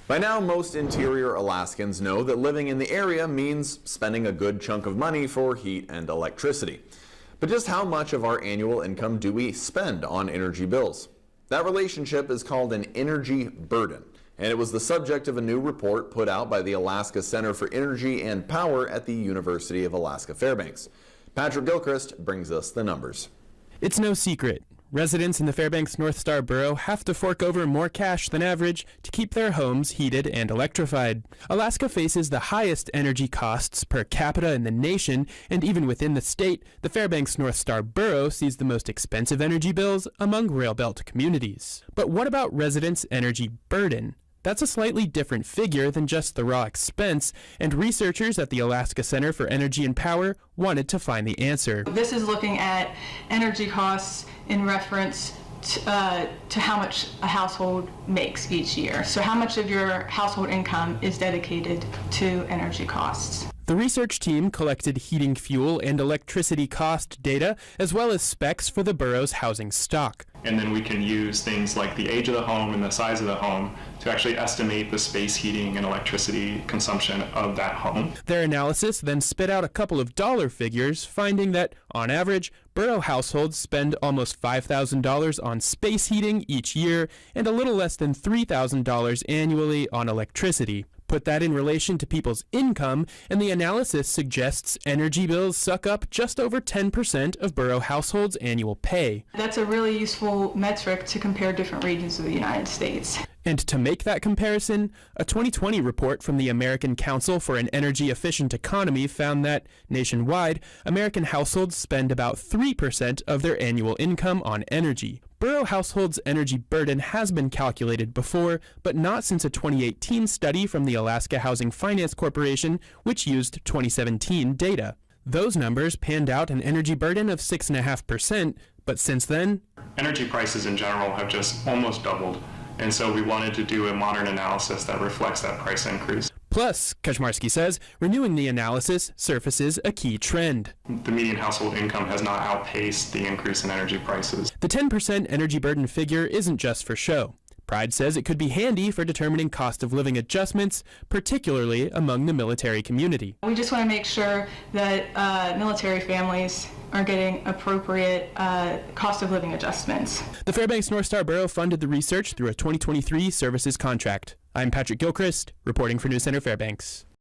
By now, most interior Alaskans know that living in the area means spending a good chunk of money for heat and electricity. But just how much of our annual income do we spend on energy bills? That relationship is called an energy burden, and it was the subject of a new report put out by the Alaska Center for Energy and Power at the University of Alaska Fairbanks. Patrick Gilchrist brings us the numbers. It's no secret. Residents in the Fairbanks North Star borough have to fork over more cash than average to keep their homes heated and electrified. Alaska faces the highest energy costs per capita in the nation, and even within the state, the Fairbanks North Star borough sees the most expensive energy bills among rail belt communities. But what about residents' energy burden? That's a slightly different figure than just the raw expense, and researchers at the Alaska Center for Energy and Power wanted to find the answer. This is looking at energy costs in reference to how much a household makes each year. So how much of your household income is dedicated to energy costs. The research team collected heating fuel and electricity cost data, as well as specs for the borough's housing stock. And then we can use things like the age of the home and the size of the home to actually estimate the space heating and electricity consumption of that home. Their analysis then spit out a couple of dollar figures, finding that, on average, borough households spend almost $5,000 on space heating each year and a little less than $3,000 annually on electricity. Put that in relation to people's income, and the analysis suggests energy bills suck up just over 10% of borough households' annual pay. That's a really useful metric to compare different regions of the United States. And to make that comparison, a 2020 report from the American Council for an Energy Efficient Economy found that, nationwide, American households spend about 3% of their annual income on energy. Borough households' energy burden has been calculated before, but not since a 2018 study from the Alaska Housing Finance Corporation, which used 2017 data. Those numbers panned out an energy burden of 6.5%, but since then, energy prices in general have just almost doubled. And so we wanted to do a modern analysis that reflects that price increase. Plus, Kaczmarski says, renewing the analysis surfaces a key trend. The median household income has not outpaced the increase in energy prices. The 10% energy burden figure isn't just for show. Pride says it could be handy for determining cost of living adjustments, particularly among the military community. We just want to make sure that military families are getting appropriate cost of living adjustments. The Fairbanks North Star Borough funded the research through a 2023 services contract. I'm Patrick Gilchrist, reporting for News Center Fairbanks.